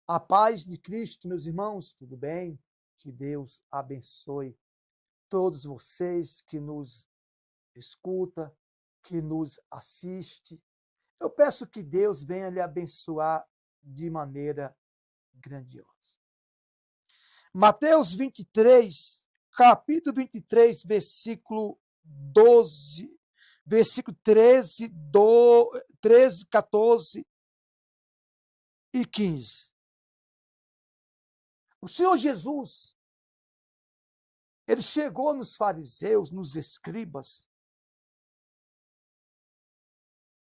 A paz de Cristo, meus irmãos, tudo bem? Que Deus abençoe todos vocês que nos escuta, que nos assiste. Eu peço que Deus venha lhe abençoar de maneira grandiosa. Mateus 23, capítulo 23, versículo 12, versículo 13, 14 e 15. O Senhor Jesus, ele chegou nos fariseus, nos escribas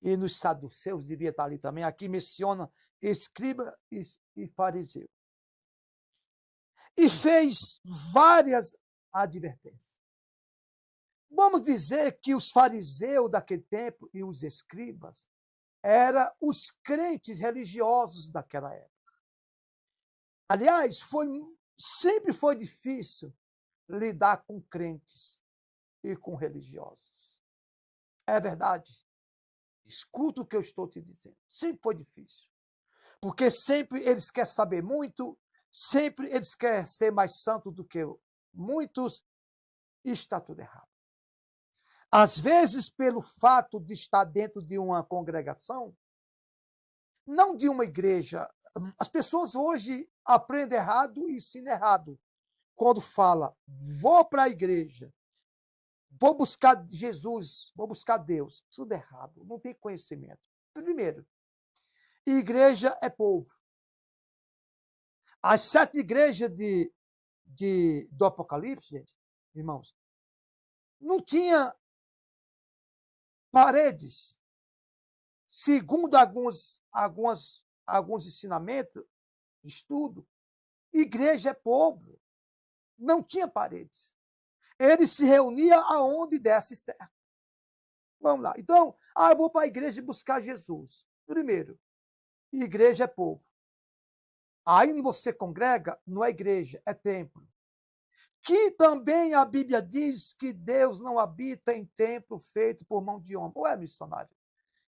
e nos saduceus, devia estar ali também. Aqui menciona escriba e fariseu. E fez várias advertências. Vamos dizer que os fariseus daquele tempo e os escribas eram os crentes religiosos daquela época. Aliás, sempre foi difícil lidar com crentes e com religiosos. É verdade. Escuta o que eu estou te dizendo. Sempre foi difícil. Porque sempre eles querem saber muito, sempre eles querem ser mais santos do que muitos, e está tudo errado. Às vezes, pelo fato de estar dentro de uma congregação, não de uma igreja, as pessoas hoje aprendem errado e ensinam errado. Quando fala, vou para a igreja, vou buscar Jesus, vou buscar Deus, tudo errado, não tem conhecimento. Primeiro, igreja é povo. As 7 igrejas do Apocalipse, gente, irmãos, não tinha paredes. Segundo alguns ensinamentos, estudo, igreja é povo. Não tinha paredes. Ele se reunia aonde desse certo. Vamos lá. Então, eu vou para a igreja buscar Jesus. Primeiro, igreja é povo. Aí você congrega, não é igreja, é templo. Que também a Bíblia diz que Deus não habita em templo feito por mão de homem. Ué, missionário,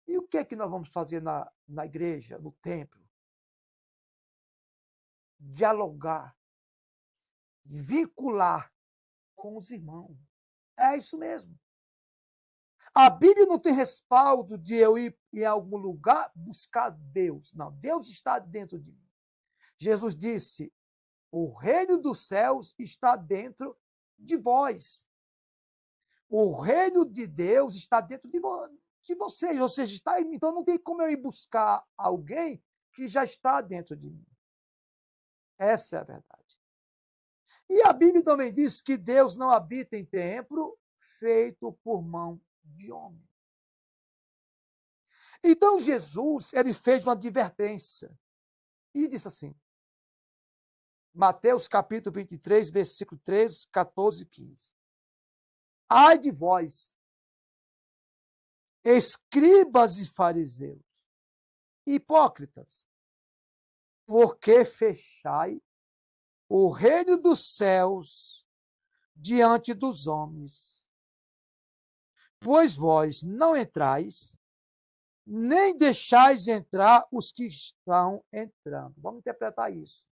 e o que é que nós vamos fazer na igreja, no templo? Dialogar, vincular com os irmãos. É isso mesmo. A Bíblia não tem respaldo de eu ir em algum lugar buscar Deus. Não, Deus está dentro de mim. Jesus disse, o reino dos céus está dentro de vós. O reino de Deus está dentro de vocês. Ou seja, então não tem como eu ir buscar alguém que já está dentro de mim. Essa é a verdade. E a Bíblia também diz que Deus não habita em templo feito por mão de homem. Então Jesus, ele fez uma advertência e disse assim, Mateus capítulo 23, versículo 13, 14 e 15. Ai de vós, escribas e fariseus, hipócritas, porque fechai o reino dos céus diante dos homens. Pois vós não entrais, nem deixais entrar os que estão entrando. Vamos interpretar isso.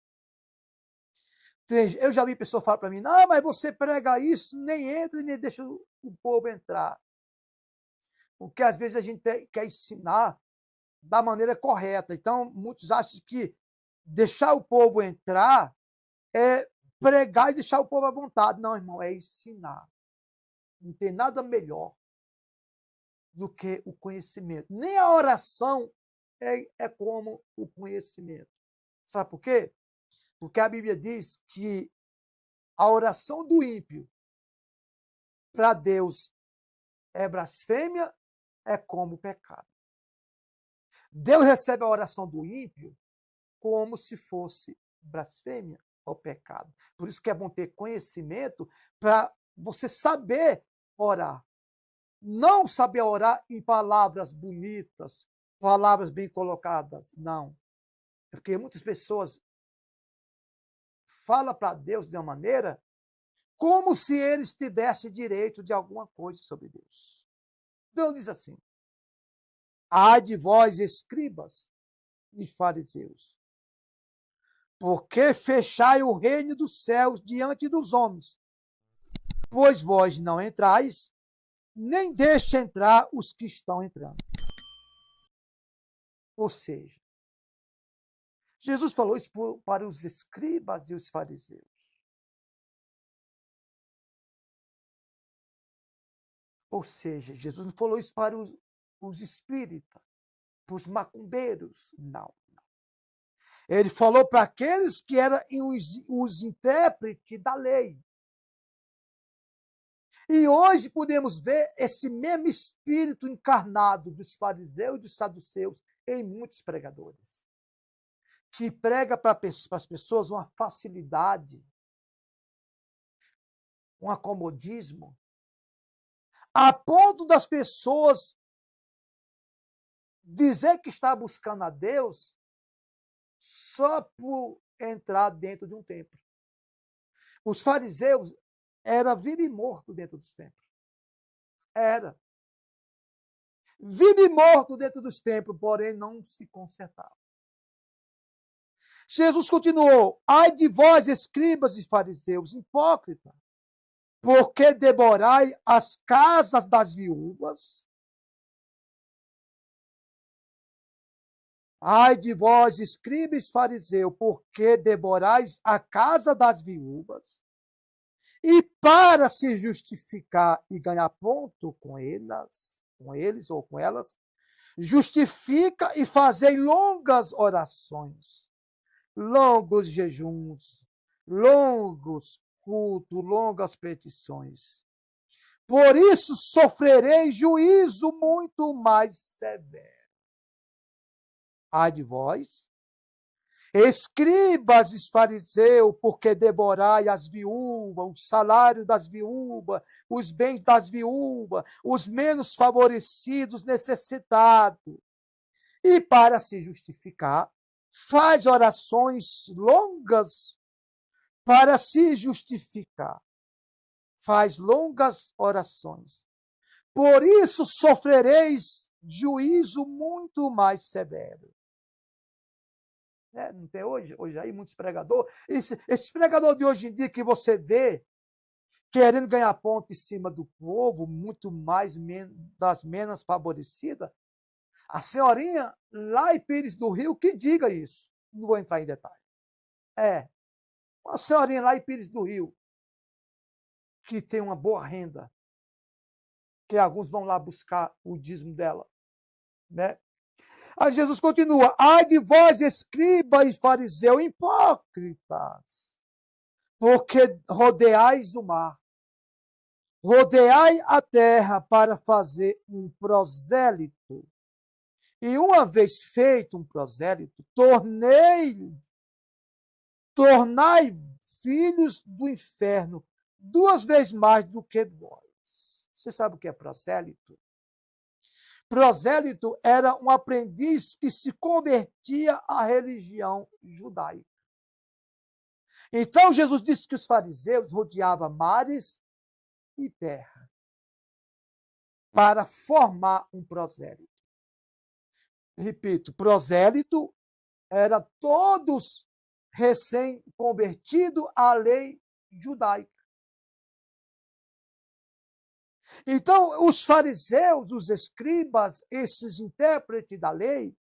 Eu já vi pessoa falar para mim, não, mas você prega isso, nem entra e nem deixa o povo entrar. Porque às vezes a gente quer ensinar da maneira correta. Então, muitos acham que deixar o povo entrar é pregar e deixar o povo à vontade. Não, irmão, é ensinar. Não tem nada melhor do que o conhecimento. Nem a oração é como o conhecimento. Sabe por quê? Porque a Bíblia diz que a oração do ímpio para Deus é blasfêmia, é como pecado. Deus recebe a oração do ímpio como se fosse blasfêmia ou pecado. Por isso que é bom ter conhecimento para você saber orar. Não saber orar em palavras bonitas, palavras bem colocadas, não. Porque muitas pessoas falam para Deus de uma maneira como se eles tivessem direito de alguma coisa sobre Deus. Deus diz assim, ai de vós, escribas e fariseus, Porque fechai o reino dos céus diante dos homens, pois vós não entrais, nem deixe entrar os que estão entrando. Ou seja, Jesus falou isso para os escribas e os fariseus. Ou seja, Jesus não falou isso para os espíritas, para os macumbeiros. Não. Ele falou para aqueles que eram os intérpretes da lei. E hoje podemos ver esse mesmo espírito encarnado dos fariseus e dos saduceus em muitos pregadores, que prega para as pessoas uma facilidade, um acomodismo, a ponto das pessoas dizer que está buscando a Deus só por entrar dentro de um templo. Os fariseus eram vivo e morto dentro dos templos. Era. Vivo e morto dentro dos templos, porém não se consertava. Jesus continuou: ai de vós, escribas e fariseus, hipócritas, porque devorai as casas das viúvas. Ai de vós, escribas e fariseus, porque devorais a casa das viúvas, e para se justificar e ganhar ponto com eles ou com elas, justifica e fazei longas orações, longos jejuns, longos cultos, longas petições. Por isso sofrerei juízo muito mais severo. Ai de vós, escribas e fariseus, porque devorai as viúvas, o salário das viúvas, os bens das viúvas, os menos favorecidos, necessitados. E para se justificar, faz orações longas para se justificar. Faz longas orações. Por isso sofrereis juízo muito mais severo. Não tem hoje aí muitos pregadores. Esse pregador de hoje em dia que você vê querendo ganhar ponto em cima do povo, muito mais das menos favorecidas, a senhorinha lá em Pires do Rio que diga isso. Não vou entrar em detalhe. Uma senhorinha lá em Pires do Rio que tem uma boa renda, que alguns vão lá buscar o dízimo dela, né? Aí Jesus continua: ai de vós, escribas e fariseus, hipócritas, porque rodeais o mar, rodeai a terra para fazer um prosélito. E uma vez feito um prosélito, tornai filhos do inferno 2 vezes mais do que vós. Você sabe o que é prosélito? Prosélito era um aprendiz que se convertia à religião judaica. Então, Jesus disse que os fariseus rodeavam mares e terra para formar um prosélito. Repito, prosélito era todos recém-convertidos à lei judaica. Então, os fariseus, os escribas, esses intérpretes da lei,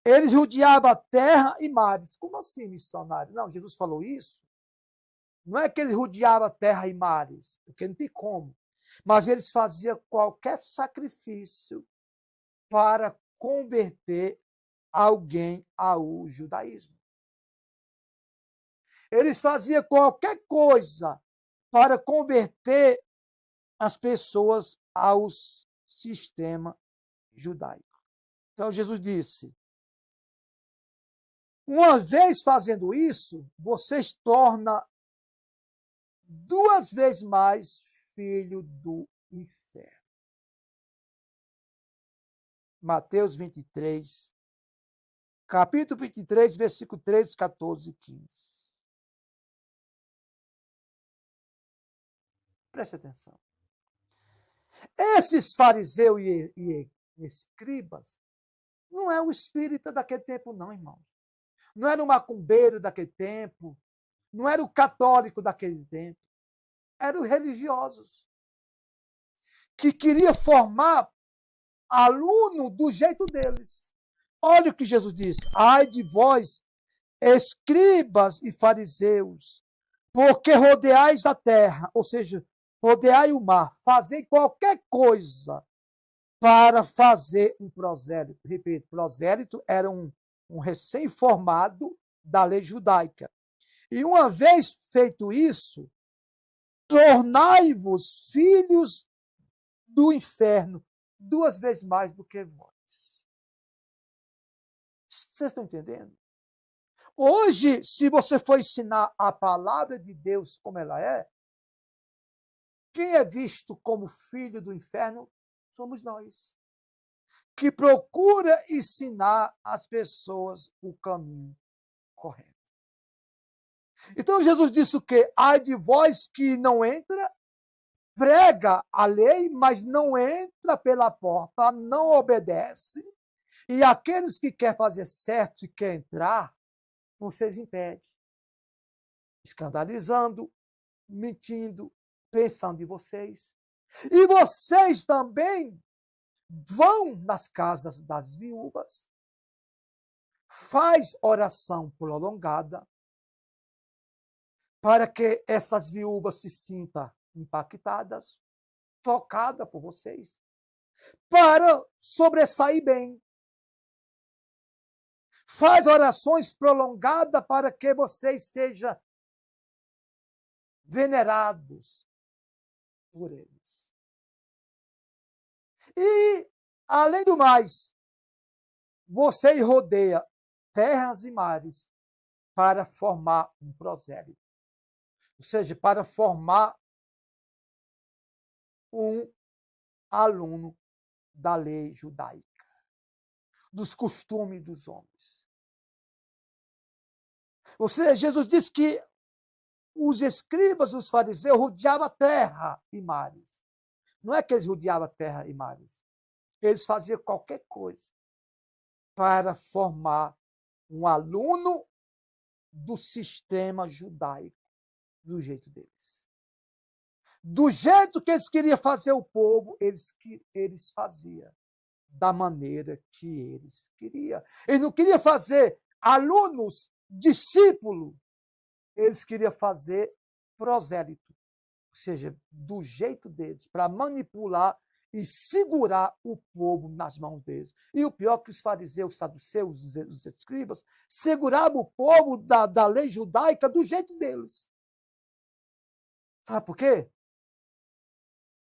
eles rodeavam terra e mares. Como assim, missionário? Não, Jesus falou isso. Não é que eles rodeavam terra e mares, porque não tem como. Mas eles faziam qualquer sacrifício para converter alguém ao judaísmo. Eles faziam qualquer coisa para converter as pessoas ao sistema judaico. Então, Jesus disse: uma vez fazendo isso, vocês tornam 2 vezes mais filho do inferno. Mateus 23, capítulo 23, versículo 13, 14 e 15. Preste atenção. Esses fariseus e escribas não é o espírita daquele tempo, não, irmão. não era o macumbeiro daquele tempo, não era o católico daquele tempo, eram os religiosos, que queria formar aluno do jeito deles. Olha o que Jesus disse: ai de vós, escribas e fariseus, porque rodeais a terra, ou seja, rodeai o mar, fazei qualquer coisa para fazer um prosélito. Repito, prosélito era um recém-formado da lei judaica. E uma vez feito isso, tornai-vos filhos do inferno, 2 vezes mais do que vós. Vocês estão entendendo? Hoje, se você for ensinar a palavra de Deus como ela é, quem é visto como filho do inferno somos nós, que procura ensinar as pessoas o caminho correto. Então Jesus disse o quê? Ai de vós que não entra, prega a lei, mas não entra pela porta, não obedece. E aqueles que querem fazer certo e querem entrar, vocês impedem. Escandalizando, mentindo, pensando em vocês. E vocês também vão nas casas das viúvas, faz oração prolongada, para que essas viúvas se sintam impactadas, tocadas por vocês, para sobressair bem. Faz orações prolongadas para que vocês sejam venerados por eles. E, além do mais, você rodeia terras e mares para formar um prosélito. Ou seja, para formar um aluno da lei judaica, dos costumes dos homens. Ou seja, Jesus disse que os escribas, os fariseus, rodeavam terra e mares. Não é que eles rodeavam terra e mares. Eles faziam qualquer coisa para formar um aluno do sistema judaico, do jeito deles. Do jeito que eles queriam fazer o povo, eles faziam da maneira que eles queriam. Eles não queriam fazer alunos, discípulos, eles queriam fazer prosélito, ou seja, do jeito deles, para manipular e segurar o povo nas mãos deles. E o pior que os fariseus, os saduceus, os escribas, seguravam o povo da lei judaica do jeito deles. Sabe por quê?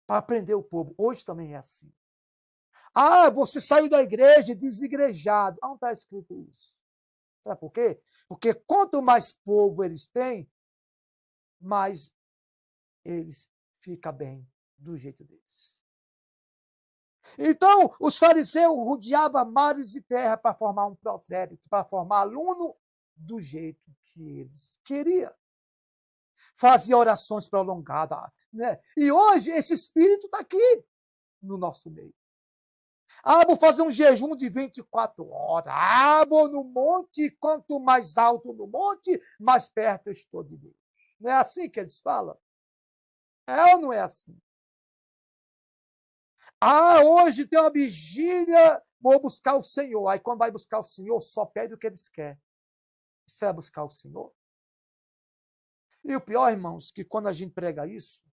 Para prender o povo. Hoje também é assim. Ah, você saiu da igreja desigrejado. Não está escrito isso. Sabe por quê? Porque quanto mais povo eles têm, mais eles ficam bem do jeito deles. Então, os fariseus rodeavam mares e terra para formar um prosélito, para formar aluno do jeito que eles queriam. Fazia orações prolongadas. Né? E hoje esse espírito está aqui no nosso meio. Ah, vou fazer um jejum de 24 horas. Ah, vou no monte, quanto mais alto no monte, mais perto eu estou de Deus. Não é assim que eles falam? É ou não é assim? Ah, hoje tem uma vigília, vou buscar o Senhor. Aí quando vai buscar o Senhor, só pede o que eles querem. Isso é buscar o Senhor? E o pior, irmãos, que quando a gente prega isso,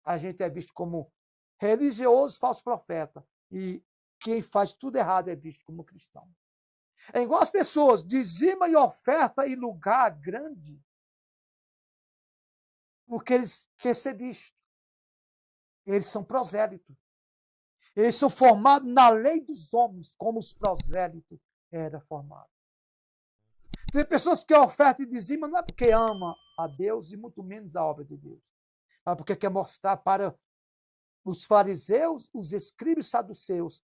a gente é visto como religioso, falso profeta. E quem faz tudo errado é visto como cristão. É igual as pessoas, dizima e oferta em lugar grande, porque eles querem ser vistos. Eles são prosélitos. Eles são formados na lei dos homens, como os prosélitos eram formados. Tem pessoas que ofertam e dizimam não é porque ama a Deus e muito menos a obra de Deus, mas porque quer mostrar para os fariseus, os escribas saduceus,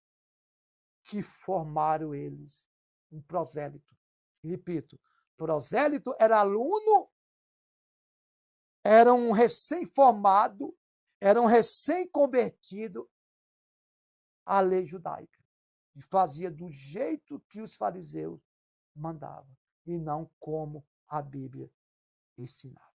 que formaram eles um prosélito. Repito, prosélito era aluno, era um recém-formado, era um recém-convertido à lei judaica. E fazia do jeito que os fariseus mandava e não como a Bíblia ensinava.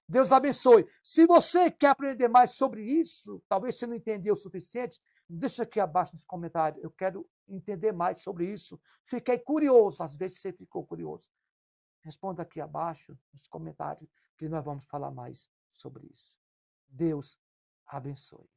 Deus abençoe. Se você quer aprender mais sobre isso, talvez você não entendeu o suficiente, deixa aqui abaixo nos comentários. Eu quero entender mais sobre isso. Fiquei curioso, às vezes você ficou curioso. Responda aqui abaixo nos comentários que nós vamos falar mais sobre isso. Deus abençoe.